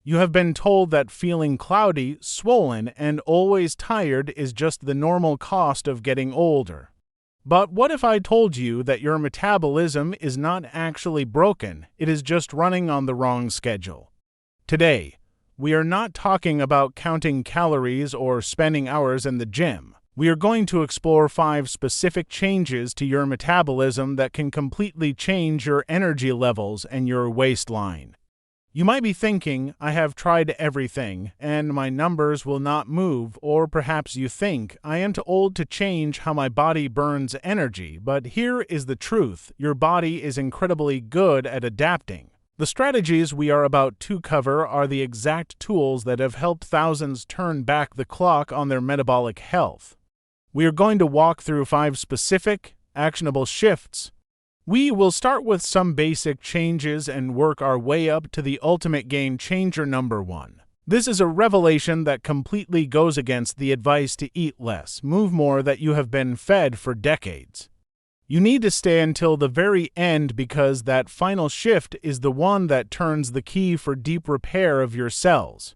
You have been told that feeling cloudy, swollen, and always tired is just the normal cost of getting older. But what if I told you that your metabolism is not actually broken, it is just running on the wrong schedule? Today, we are not talking about counting calories or spending hours in the gym. We are going to explore 5 specific changes to your metabolism that can completely change your energy levels and your waistline. You might be thinking, I have tried everything, and my numbers will not move, or perhaps you think, I am too old to change how my body burns energy, but here is the truth, your body is incredibly good at adapting. The strategies we are about to cover are the exact tools that have helped thousands turn back the clock on their metabolic health. We are going to walk through 5 specific, actionable shifts. We will start with some basic changes and work our way up to the ultimate game changer number 1. This is a revelation that completely goes against the advice to eat less, move more that you have been fed for decades. You need to stay until the very end because that final shift is the one that turns the key for deep repair of your cells.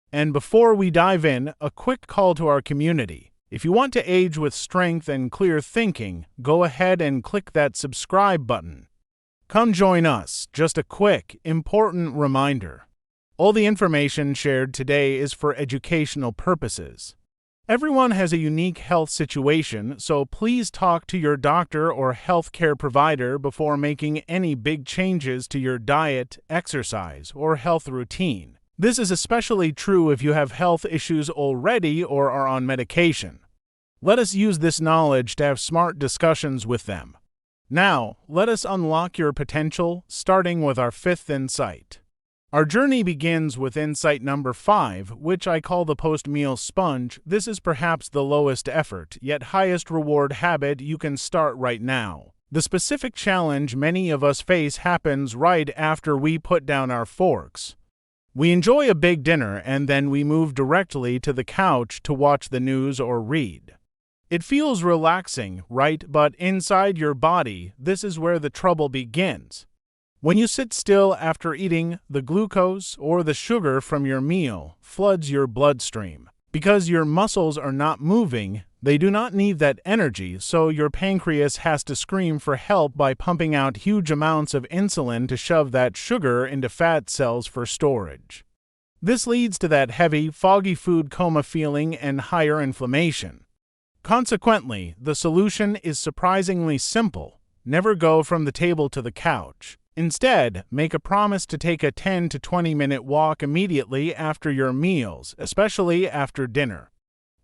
And before we dive in, a quick call to our community. If you want to age with strength and clear thinking, go ahead and click that subscribe button. Come join us. Just a quick, important reminder. All the information shared today is for educational purposes. Everyone has a unique health situation, so please talk to your doctor or healthcare provider before making any big changes to your diet, exercise, or health routine. This is especially true if you have health issues already or are on medication. Let us use this knowledge to have smart discussions with them. Now, let us unlock your potential, starting with our 5th insight. Our journey begins with insight number 5, which I call the post-meal sponge. This is perhaps the lowest effort, yet highest reward habit you can start right now. The specific challenge many of us face happens right after we put down our forks. We enjoy a big dinner and then we move directly to the couch to watch the news or read. It feels relaxing, right? But inside your body, this is where the trouble begins. When you sit still after eating, the glucose or the sugar from your meal floods your bloodstream. Because your muscles are not moving, they do not need that energy, so your pancreas has to scream for help by pumping out huge amounts of insulin to shove that sugar into fat cells for storage. This leads to that heavy, foggy food coma feeling and higher inflammation. Consequently, the solution is surprisingly simple. Never go from the table to the couch. Instead, make a promise to take a 10 to 20 minute walk immediately after your meals, especially after dinner.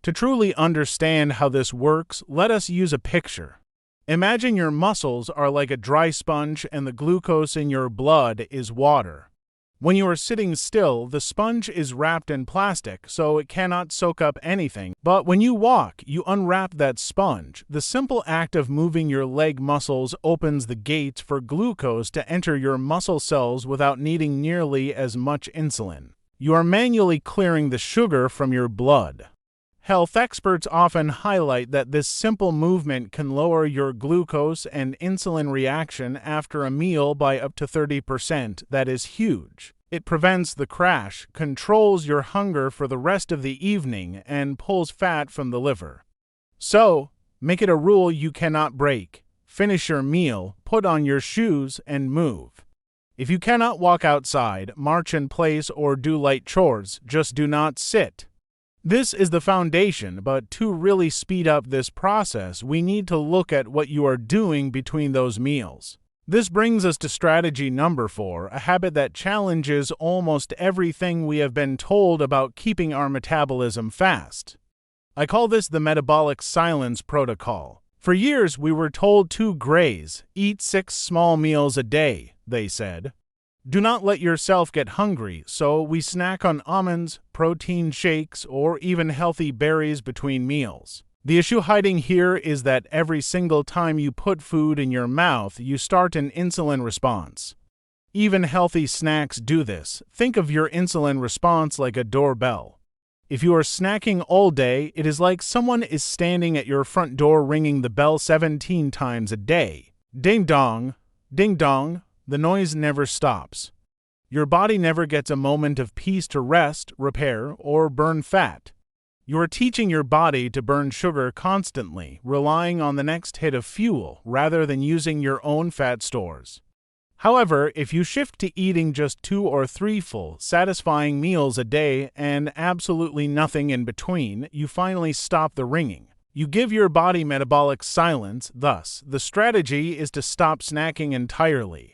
To truly understand how this works, let us use a picture. Imagine your muscles are like a dry sponge and the glucose in your blood is water. When you are sitting still, the sponge is wrapped in plastic, so it cannot soak up anything. But when you walk, you unwrap that sponge. The simple act of moving your leg muscles opens the gates for glucose to enter your muscle cells without needing nearly as much insulin. You are manually clearing the sugar from your blood. Health experts often highlight that this simple movement can lower your glucose and insulin reaction after a meal by up to 30%. That is huge. It prevents the crash, controls your hunger for the rest of the evening, and pulls fat from the liver. So, make it a rule you cannot break. Finish your meal, put on your shoes, and move. If you cannot walk outside, march in place, or do light chores, just do not sit. This is the foundation, but to really speed up this process, we need to look at what you are doing between those meals. This brings us to strategy number 4, a habit that challenges almost everything we have been told about keeping our metabolism fast. I call this the Metabolic Silence protocol. For years, we were told to graze, eat 6 small meals a day, they said. Do not let yourself get hungry, so we snack on almonds, protein shakes, or even healthy berries between meals. The issue hiding here is that every single time you put food in your mouth, you start an insulin response. Even healthy snacks do this. Think of your insulin response like a doorbell. If you are snacking all day, it is like someone is standing at your front door ringing the bell 17 times a day. Ding dong, ding dong. The noise never stops. Your body never gets a moment of peace to rest, repair, or burn fat. You are teaching your body to burn sugar constantly, relying on the next hit of fuel rather than using your own fat stores. However, if you shift to eating just 2 or 3 full, satisfying meals a day and absolutely nothing in between, you finally stop the ringing. You give your body metabolic silence, thus, the strategy is to stop snacking entirely.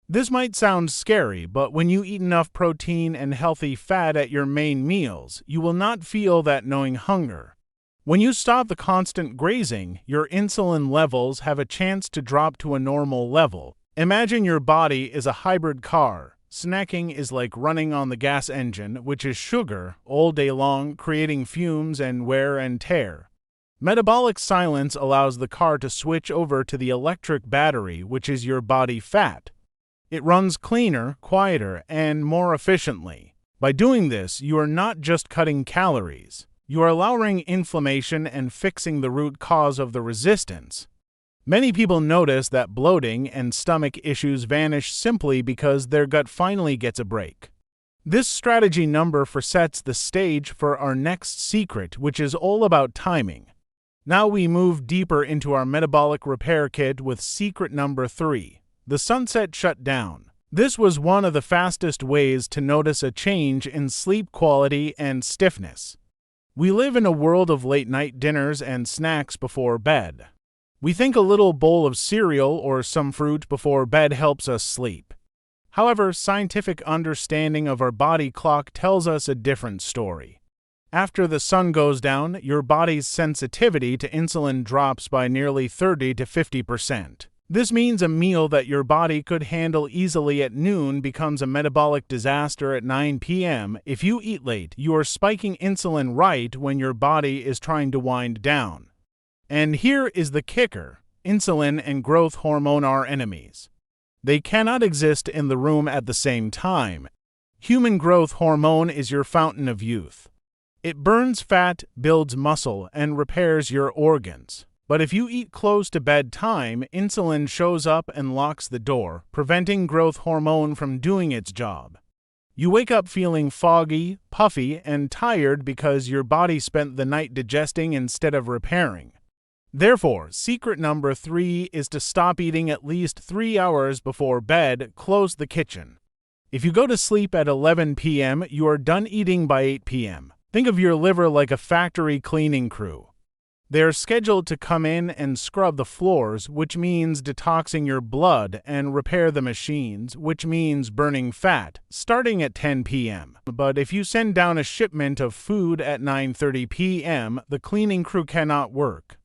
This might sound scary, but when you eat enough protein and healthy fat at your main meals, you will not feel that gnawing hunger. When you stop the constant grazing, your insulin levels have a chance to drop to a normal level. Imagine your body is a hybrid car. Snacking is like running on the gas engine, which is sugar, all day long, creating fumes and wear and tear. Metabolic silence allows the car to switch over to the electric battery, which is your body fat. It runs cleaner, quieter, and more efficiently. By doing this, you are not just cutting calories. You are lowering inflammation and fixing the root cause of the resistance. Many people notice that bloating and stomach issues vanish simply because their gut finally gets a break. This strategy number 4 sets the stage for our next secret, which is all about timing. Now we move deeper into our metabolic repair kit with secret number 3. The sunset shutdown. This was one of the fastest ways to notice a change in sleep quality and stiffness. We live in a world of late-night dinners and snacks before bed. We think a little bowl of cereal or some fruit before bed helps us sleep. However, scientific understanding of our body clock tells us a different story. After the sun goes down, your body's sensitivity to insulin drops by nearly 30 to 50%. This means a meal that your body could handle easily at noon becomes a metabolic disaster at 9 p.m. If you eat late, you are spiking insulin right when your body is trying to wind down. And here is the kicker. Insulin and growth hormone are enemies. They cannot exist in the room at the same time. Human growth hormone is your fountain of youth. It burns fat, builds muscle, and repairs your organs. But if you eat close to bedtime, insulin shows up and locks the door, preventing growth hormone from doing its job. You wake up feeling foggy, puffy, and tired because your body spent the night digesting instead of repairing. Therefore, secret number 3 is to stop eating at least 3 hours before bed. Close the kitchen. If you go to sleep at 11 p.m., you are done eating by 8 p.m. Think of your liver like a factory cleaning crew. They are scheduled to come in and scrub the floors, which means detoxing your blood, and repair the machines, which means burning fat, starting at 10 p.m. But if you send down a shipment of food at 9:30 p.m., the cleaning crew cannot work.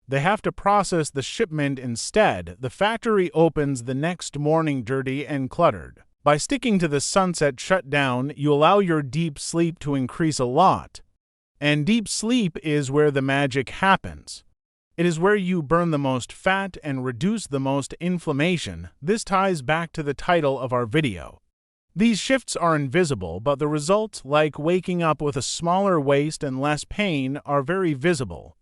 They have to process the shipment instead. The factory opens the next morning dirty and cluttered. By sticking to the sunset shutdown, you allow your deep sleep to increase a lot. And deep sleep is where the magic happens. It is where you burn the most fat and reduce the most inflammation. This ties back to the title of our video. These shifts are invisible, but the results, like waking up with a smaller waist and less pain, are very visible.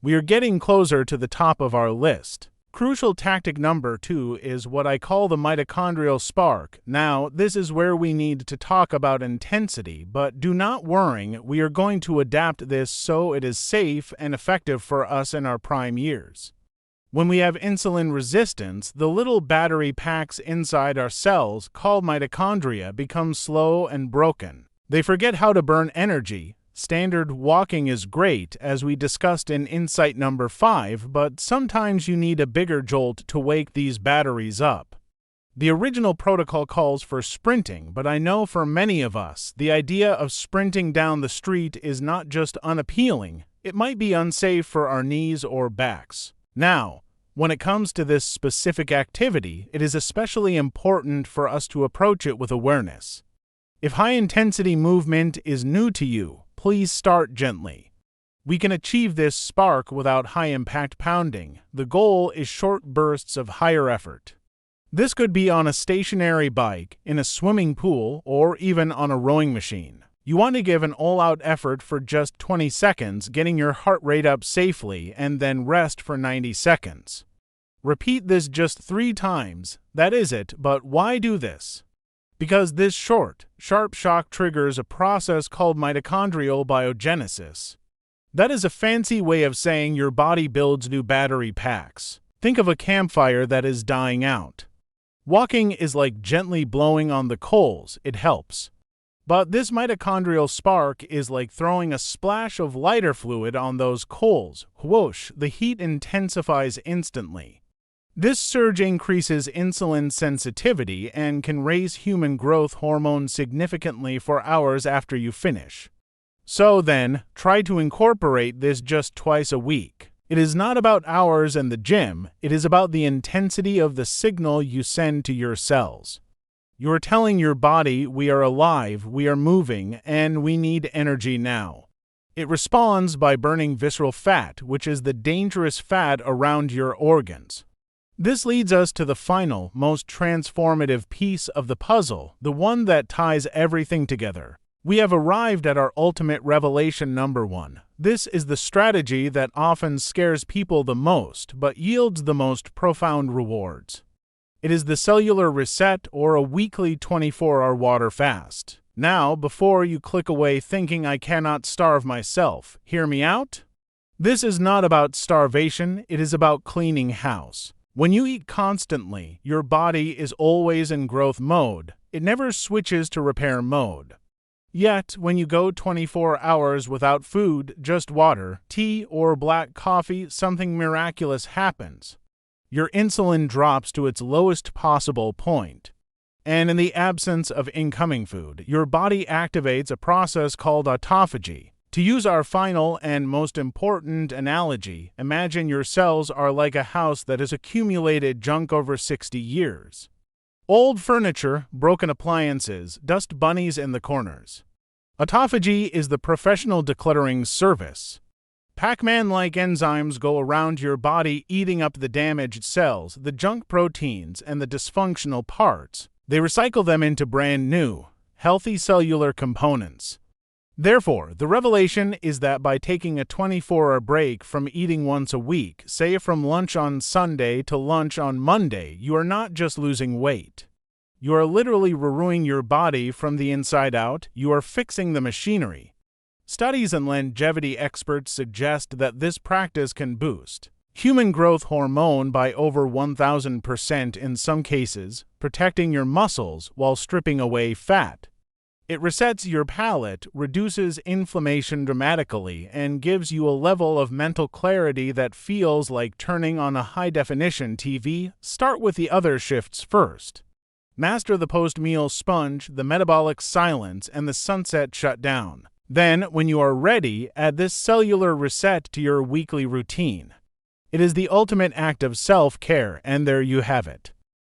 We are getting closer to the top of our list. Crucial tactic number 2 is what I call the mitochondrial spark. Now, this is where we need to talk about intensity, but do not worry, we are going to adapt this so it is safe and effective for us in our prime years. When we have insulin resistance, the little battery packs inside our cells, called mitochondria, become slow and broken. They forget how to burn energy. Standard walking is great, as we discussed in insight number 5, but sometimes you need a bigger jolt to wake these batteries up. The original protocol calls for sprinting, but I know for many of us, the idea of sprinting down the street is not just unappealing, it might be unsafe for our knees or backs. Now, when it comes to this specific activity, it is especially important for us to approach it with awareness. If high-intensity movement is new to you, please start gently. We can achieve this spark without high-impact pounding. The goal is short bursts of higher effort. This could be on a stationary bike, in a swimming pool, or even on a rowing machine. You want to give an all-out effort for just 20 seconds, getting your heart rate up safely, and then rest for 90 seconds. Repeat this just 3 times. That is it, but why do this? Because this short, sharp shock triggers a process called mitochondrial biogenesis. That is a fancy way of saying your body builds new battery packs. Think of a campfire that is dying out. Walking is like gently blowing on the coals, it helps. But this mitochondrial spark is like throwing a splash of lighter fluid on those coals. Whoosh, the heat intensifies instantly. This surge increases insulin sensitivity and can raise human growth hormone significantly for hours after you finish. So then, try to incorporate this just twice a week. It is not about hours and the gym, it is about the intensity of the signal you send to your cells. You are telling your body, we are alive, we are moving, and we need energy now. It responds by burning visceral fat, which is the dangerous fat around your organs. This leads us to the final, most transformative piece of the puzzle, the one that ties everything together. We have arrived at our ultimate revelation number 1. This is the strategy that often scares people the most, but yields the most profound rewards. It is the cellular reset or a weekly 24-hour water fast. Now, before you click away thinking I cannot starve myself, hear me out? This is not about starvation, it is about cleaning house. When you eat constantly, your body is always in growth mode. It never switches to repair mode. Yet, when you go 24 hours without food, just water, tea, or black coffee, something miraculous happens. Your insulin drops to its lowest possible point. And in the absence of incoming food, your body activates a process called autophagy. To use our final and most important analogy, imagine your cells are like a house that has accumulated junk over 60 years. Old furniture, broken appliances, dust bunnies in the corners. Autophagy is the professional decluttering service. Pac-Man-like enzymes go around your body eating up the damaged cells, the junk proteins, and the dysfunctional parts. They recycle them into brand new, healthy cellular components. Therefore, the revelation is that by taking a 24-hour break from eating once a week, say from lunch on Sunday to lunch on Monday, you are not just losing weight. You are literally renewing your body from the inside out. You are fixing the machinery. Studies and longevity experts suggest that this practice can boost human growth hormone by over 1,000% in some cases, protecting your muscles while stripping away fat. It resets your palate, reduces inflammation dramatically, and gives you a level of mental clarity that feels like turning on a high-definition TV. Start with the other shifts first. Master the post-meal sponge, the metabolic silence, and the sunset shutdown. Then, when you are ready, add this cellular reset to your weekly routine. It is the ultimate act of self-care, and there you have it.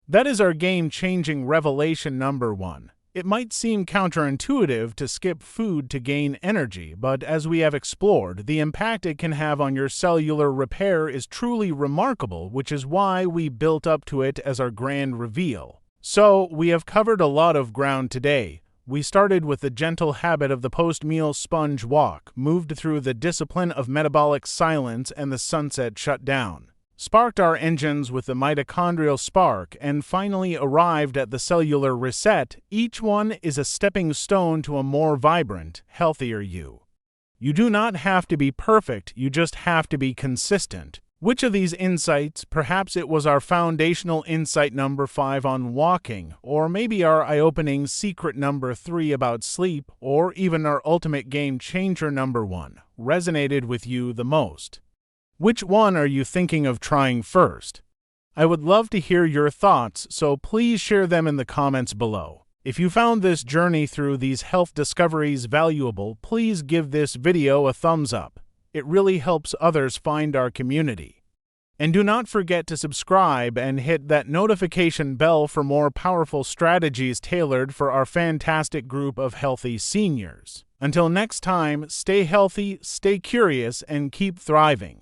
That is our game-changing revelation number 1. It might seem counterintuitive to skip food to gain energy, but as we have explored, the impact it can have on your cellular repair is truly remarkable, which is why we built up to it as our grand reveal. So, we have covered a lot of ground today. We started with the gentle habit of the post-meal sponge walk, moved through the discipline of metabolic silence and the sunset shutdown, sparked our engines with the mitochondrial spark, and finally arrived at the cellular reset. Each one is a stepping stone to a more vibrant, healthier you. You do not have to be perfect, you just have to be consistent. Which of these insights, perhaps it was our foundational insight number 5 on walking, or maybe our eye-opening secret number 3 about sleep, or even our ultimate game changer number 1, resonated with you the most? Which one are you thinking of trying first? I would love to hear your thoughts, so please share them in the comments below. If you found this journey through these health discoveries valuable, please give this video a thumbs up. It really helps others find our community. And do not forget to subscribe and hit that notification bell for more powerful strategies tailored for our fantastic group of healthy seniors. Until next time, stay healthy, stay curious, and keep thriving.